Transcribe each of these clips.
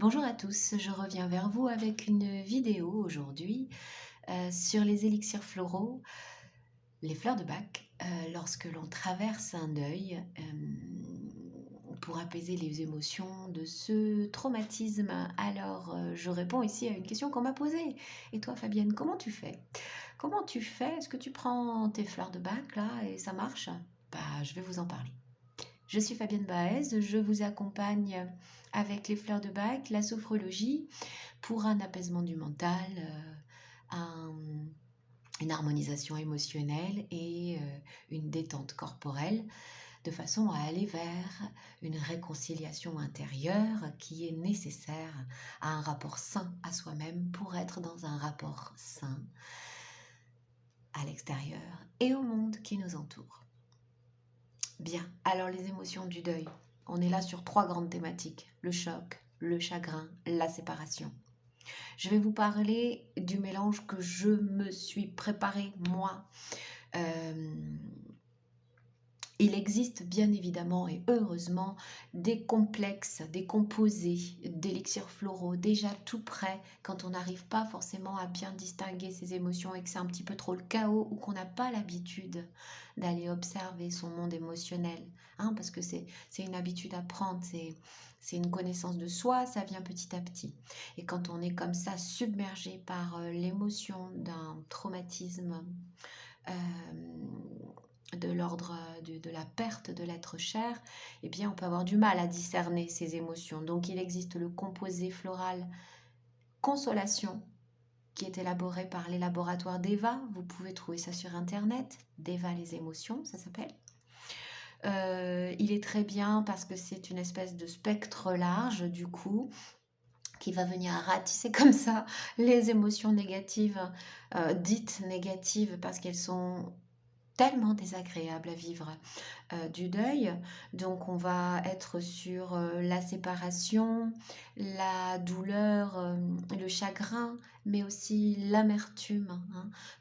Bonjour à tous, je reviens vers vous avec une vidéo aujourd'hui sur les élixirs floraux, les fleurs de Bach, lorsque l'on traverse un deuil pour apaiser les émotions de ce traumatisme. Alors, je réponds ici à une question qu'on m'a posée. Et toi, Fabienne, comment tu fais? Comment tu fais? Est-ce que tu prends tes fleurs de Bach là et ça marche? Bah, je vais vous en parler. Je suis Fabienne Baez, je vous accompagne avec les fleurs de Bach, la sophrologie, pour un apaisement du mental, une harmonisation émotionnelle et une détente corporelle, de façon à aller vers une réconciliation intérieure qui est nécessaire à un rapport sain à soi-même pour être dans un rapport sain à l'extérieur et au monde qui nous entoure. Bien, alors les émotions du deuil. On est là sur 3 grandes thématiques, le choc, le chagrin, la séparation. Je vais vous parler du mélange que je me suis préparé moi. Il existe bien évidemment et heureusement des complexes, des composés d'élixirs floraux déjà tout prêts quand on n'arrive pas forcément à bien distinguer ses émotions et que c'est un petit peu trop le chaos ou qu'on n'a pas l'habitude d'aller observer son monde émotionnel. Parce que c'est une habitude à prendre, c'est une connaissance de soi, ça vient petit à petit. Et quand on est comme ça submergé par l'émotion d'un traumatisme, euh, de l'ordre de la perte de l'être cher, eh bien on peut avoir du mal à discerner ces émotions. Donc il existe le composé floral Consolation qui est élaboré par les laboratoires d'Eva. Vous pouvez trouver ça sur internet. d'Eva les émotions, ça s'appelle. Il est très bien parce que c'est une espèce de spectre large du coup qui va venir ratisser comme ça les émotions négatives, dites négatives parce qu'elles sont tellement désagréable à vivre du deuil. Donc on va être sur la séparation, la douleur, le chagrin, mais aussi l'amertume,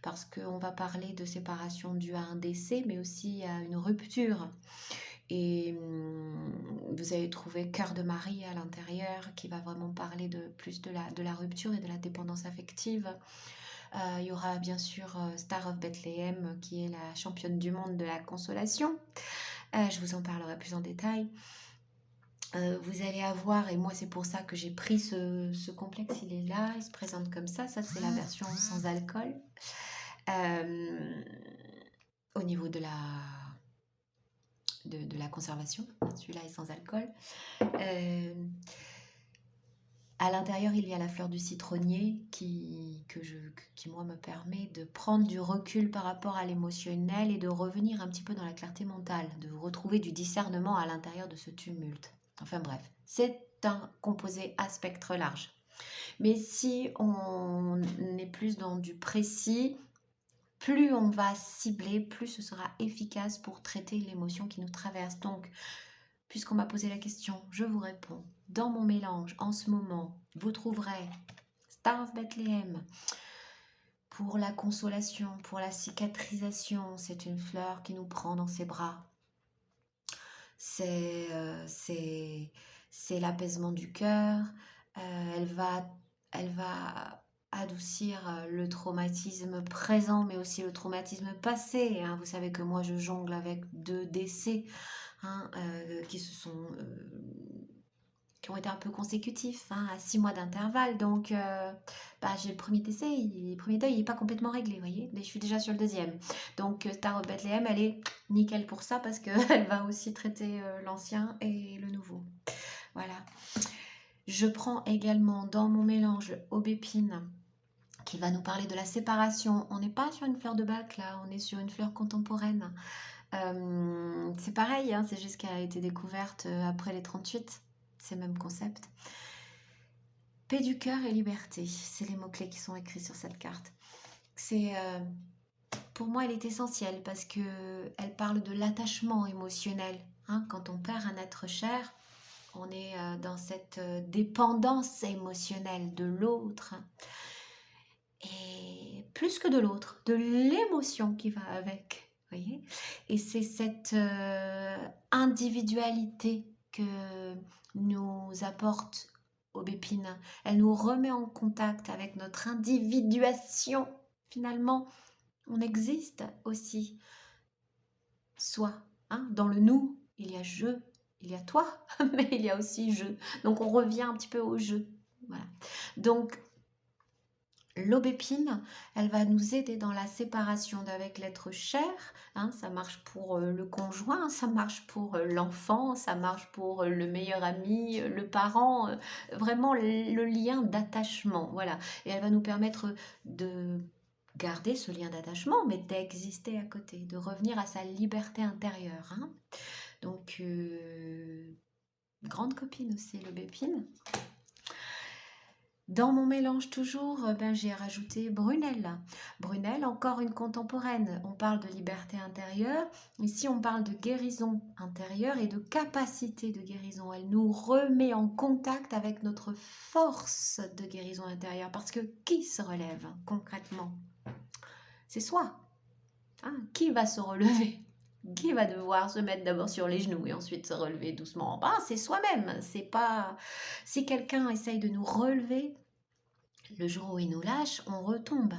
parce qu'on va parler de séparation due à un décès, mais aussi à une rupture. Et vous allez trouver Cœur de Marie à l'intérieur qui va vraiment parler de plus de la rupture et de la dépendance affective. Il y aura bien sûr Star of Bethlehem qui est la championne du monde de la consolation. Je vous en parlerai plus en détail. Vous allez avoir, et moi c'est pour ça que j'ai pris ce complexe, il est là, il se présente comme ça c'est la version sans alcool. Au niveau de la conservation, celui-là est sans alcool. À l'intérieur, il y a la fleur du citronnier qui moi, me permet de prendre du recul par rapport à l'émotionnel et de revenir un petit peu dans la clarté mentale, de retrouver du discernement à l'intérieur de ce tumulte. Enfin bref, c'est un composé à spectre large. Mais si on est plus dans du précis, plus on va cibler, plus ce sera efficace pour traiter l'émotion qui nous traverse. Donc, puisqu'on m'a posé la question, je vous réponds. Dans mon mélange, en ce moment, vous trouverez Star of Bethlehem pour la consolation, pour la cicatrisation. C'est une fleur qui nous prend dans ses bras. C'est l'apaisement du cœur. Elle va adoucir le traumatisme présent, mais aussi le traumatisme passé. Vous savez que moi, je jongle avec 2 décès qui ont été un peu consécutifs, à 6 mois d'intervalle. Donc, j'ai le premier décès, le premier deuil, il n'est pas complètement réglé, vous voyez. Je suis déjà sur le deuxième. Donc, Star of Bethlehem, elle est nickel pour ça parce qu'elle va aussi traiter l'ancien et le nouveau. Voilà. Je prends également dans mon mélange aubépine qui va nous parler de la séparation. On n'est pas sur une fleur de Bach là, on est sur une fleur contemporaine. C'est pareil, c'est juste qu'elle a été découverte après les 38, c'est le même concept. Paix du cœur et liberté, c'est les mots-clés qui sont écrits sur cette carte. Pour moi, elle est essentielle parce qu'elle parle de l'attachement émotionnel. Quand on perd un être cher, on est dans cette dépendance émotionnelle de l'autre. Et plus que de l'autre, de l'émotion qui va avec. Voyez, et c'est cette individualité que nous apporte aubépine. Elle nous remet en contact avec notre individuation. Finalement, on existe aussi, soi. Hein. Dans le nous, il y a je, il y a toi, mais il y a aussi je. Donc on revient un petit peu au je. Voilà. Donc l'aubépine, elle va nous aider dans la séparation d'avec l'être cher. Hein, ça marche pour le conjoint, ça marche pour l'enfant, ça marche pour le meilleur ami, le parent. Vraiment le lien d'attachement. Voilà. Et elle va nous permettre de garder ce lien d'attachement, mais d'exister à côté, de revenir à sa liberté intérieure. Hein. Donc, grande copine aussi, l'aubépine. Dans mon mélange toujours, j'ai rajouté Brunelle. Brunelle, encore une contemporaine. On parle de liberté intérieure. Ici, on parle de guérison intérieure et de capacité de guérison. Elle nous remet en contact avec notre force de guérison intérieure. Parce que qui se relève concrètement? C'est soi. Hein, qui va se relever? Qui va devoir se mettre d'abord sur les genoux et ensuite se relever doucement? C'est soi-même. C'est pas... Si quelqu'un essaye de nous relever, le jour où il nous lâche, on retombe.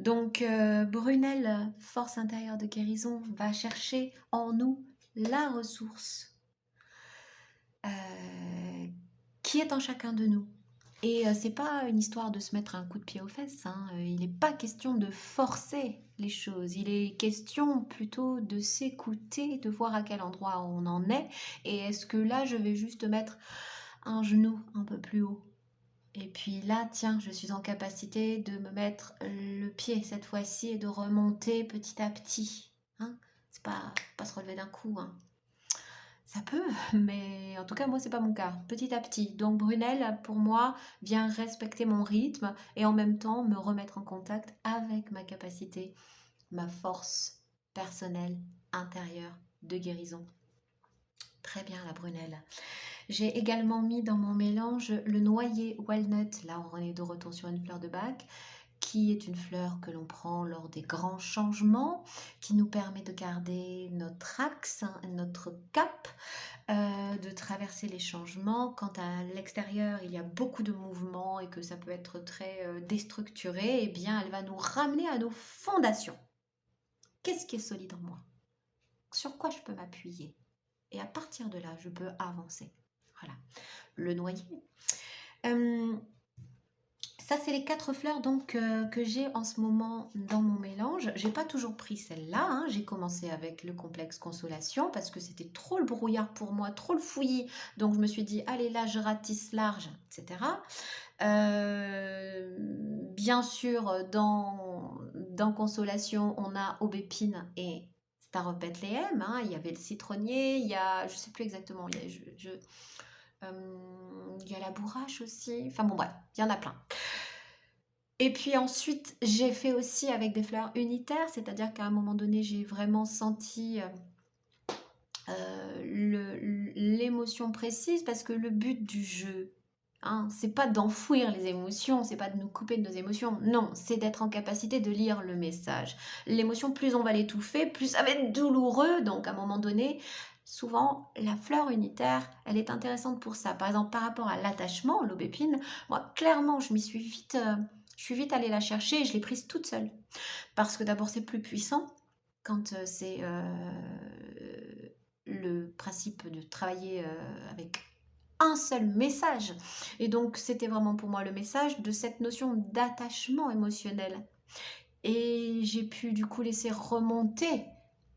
Donc, Brunelle, force intérieure de guérison, va chercher en nous la ressource qui est en chacun de nous. Et c'est pas une histoire de se mettre un coup de pied aux fesses. Hein. Il n'est pas question de forcer les choses. Il est question plutôt de s'écouter, de voir à quel endroit on en est. Et est-ce que là, je vais juste mettre un genou un peu plus haut? Et puis là, tiens, je suis en capacité de me mettre le pied cette fois-ci et de remonter petit à petit. Hein. C'est pas se relever d'un coup. Hein. Ça peut, mais en tout cas, moi, c'est pas mon cas. Petit à petit. Donc, Brunelle, pour moi, vient respecter mon rythme et en même temps me remettre en contact avec ma capacité, ma force personnelle, intérieure de guérison. Très bien, la Brunelle. J'ai également mis dans mon mélange le noyer walnut. Là, on est de retour sur une fleur de bac, qui est une fleur que l'on prend lors des grands changements, qui nous permet de garder notre axe, hein, notre cap, de traverser les changements. Quand à l'extérieur, il y a beaucoup de mouvements et que ça peut être très déstructuré, eh bien, elle va nous ramener à nos fondations. Qu'est-ce qui est solide en moi? Sur quoi je peux m'appuyer? Et à partir de là, je peux avancer. Voilà, le noyer. Ça, c'est les 4 fleurs donc que j'ai en ce moment dans mon mélange. J'ai pas toujours pris celle-là. Hein. J'ai commencé avec le complexe consolation parce que c'était trop le brouillard pour moi, trop le fouillis. Donc je me suis dit, allez là, je ratisse large, etc. Bien sûr, dans consolation, on a aubépine et Star of Bethlehem. Hein. Il y avait le citronnier, il y a, je sais plus exactement, il y a la bourrache aussi. Enfin bon, bref, il y en a plein. Et puis ensuite, j'ai fait aussi avec des fleurs unitaires, c'est-à-dire qu'à un moment donné, j'ai vraiment senti l'émotion précise parce que le but du jeu, hein, c'est pas d'enfouir les émotions, c'est pas de nous couper de nos émotions, non, c'est d'être en capacité de lire le message. L'émotion, plus on va l'étouffer, plus ça va être douloureux, donc à un moment donné, souvent, la fleur unitaire, elle est intéressante pour ça. Par exemple, par rapport à l'attachement, l'aubépine, moi, clairement, je suis vite allée la chercher et je l'ai prise toute seule. Parce que d'abord, c'est plus puissant quand c'est le principe de travailler avec un seul message. Et donc, c'était vraiment pour moi le message de cette notion d'attachement émotionnel. Et j'ai pu du coup laisser remonter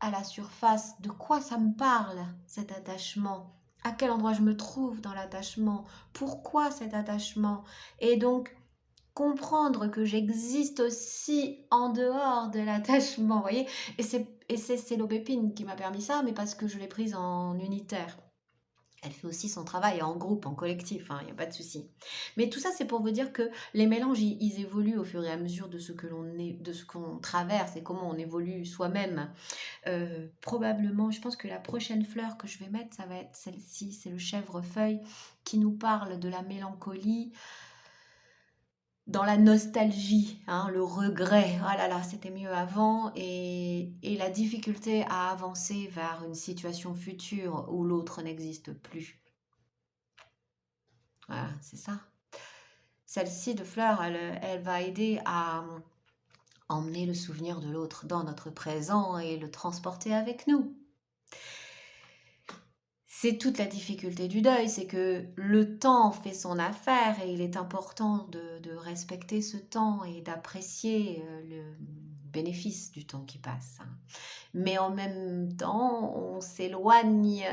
à la surface de quoi ça me parle, cet attachement. À quel endroit je me trouve dans l'attachement. Pourquoi cet attachement. Et donc, comprendre que j'existe aussi en dehors de l'attachement, vous voyez. Et c'est l'aubépine qui m'a permis ça, mais parce que je l'ai prise en unitaire. Elle fait aussi son travail en groupe, en collectif, il n'y a pas de souci. Mais tout ça, c'est pour vous dire que les mélanges, ils évoluent au fur et à mesure de ce que l'on est, de ce qu'on traverse et comment on évolue soi-même. Probablement, je pense que la prochaine fleur que je vais mettre, ça va être celle-ci, c'est le chèvrefeuille qui nous parle de la mélancolie, dans la nostalgie, hein, le regret, ah là là, c'était mieux avant, et la difficulté à avancer vers une situation future où l'autre n'existe plus. Voilà, c'est ça. Celle-ci de fleurs, elle va aider à emmener le souvenir de l'autre dans notre présent et le transporter avec nous. C'est toute la difficulté du deuil, c'est que le temps fait son affaire et il est important de respecter ce temps et d'apprécier le bénéfice du temps qui passe, hein. Mais en même temps, on s'éloigne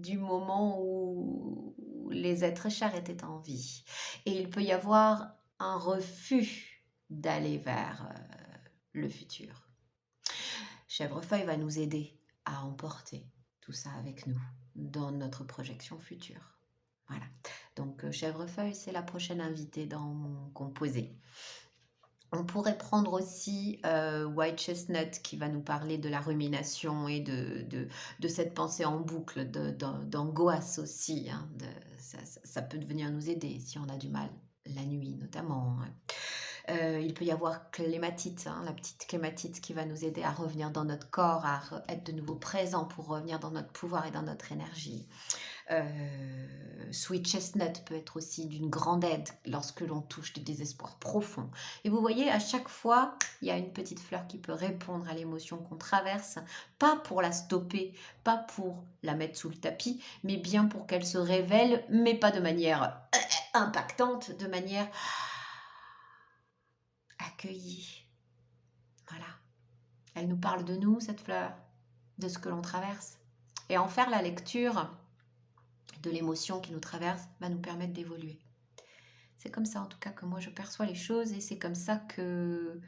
du moment où les êtres chers étaient en vie. Et il peut y avoir un refus d'aller vers le futur. Chèvrefeuille va nous aider à emporter tout ça avec nous dans notre projection future. Voilà. Donc Chèvrefeuille, c'est la prochaine invitée dans mon composé. On pourrait prendre aussi White Chestnut qui va nous parler de la rumination et de cette pensée en boucle, d'angoisse aussi, hein, ça peut venir nous aider si on a du mal la nuit notamment, hein. Il peut y avoir clématite, hein, la petite clématite qui va nous aider à revenir dans notre corps, à être de nouveau présent pour revenir dans notre pouvoir et dans notre énergie. Sweet Chestnut peut être aussi d'une grande aide lorsque l'on touche des désespoirs profonds. Et vous voyez, à chaque fois, il y a une petite fleur qui peut répondre à l'émotion qu'on traverse, pas pour la stopper, pas pour la mettre sous le tapis, mais bien pour qu'elle se révèle, mais pas de manière impactante, de manière accueillie. Voilà. Elle nous parle de nous, cette fleur, de ce que l'on traverse. Et en faire la lecture de l'émotion qui nous traverse va nous permettre d'évoluer. C'est comme ça en tout cas que moi je perçois les choses et c'est comme ça que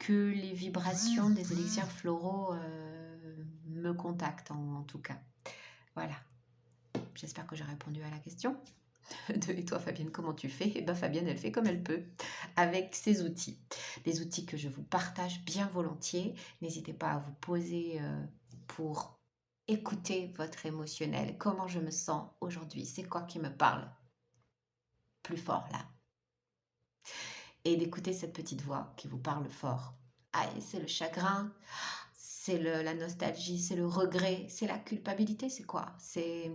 les vibrations des élixirs floraux me contactent en tout cas. Voilà. J'espère que j'ai répondu à la question. Et toi Fabienne, comment tu fais? Eh bien Fabienne, elle fait comme elle peut, avec ses outils. Des outils que je vous partage bien volontiers. N'hésitez pas à vous poser pour écouter votre émotionnel. Comment je me sens aujourd'hui? C'est quoi qui me parle plus fort là? Et d'écouter cette petite voix qui vous parle fort. Ah, c'est le chagrin, c'est la nostalgie, c'est le regret, c'est la culpabilité, c'est quoi? C'est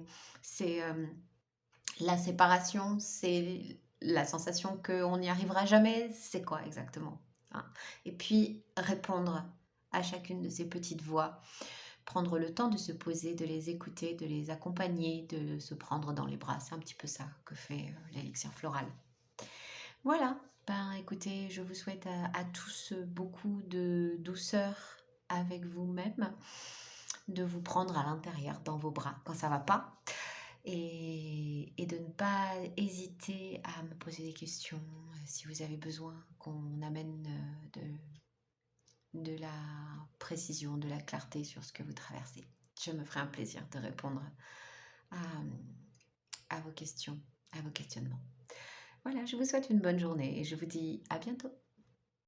la séparation, c'est la sensation qu'on n'y arrivera jamais, c'est quoi exactement, hein? Et puis répondre à chacune de ces petites voix, prendre le temps de se poser, de les écouter, de les accompagner, de se prendre dans les bras. C'est un petit peu ça que fait l'élixir floral. Voilà, ben écoutez, je vous souhaite à tous beaucoup de douceur avec vous-même, de vous prendre à l'intérieur dans vos bras quand ça va pas et de ne pas hésiter à me poser des questions si vous avez besoin qu'on amène de la précision, de la clarté sur ce que vous traversez. Je me ferai un plaisir de répondre à vos questions, à vos questionnements. Voilà, je vous souhaite une bonne journée et je vous dis à bientôt.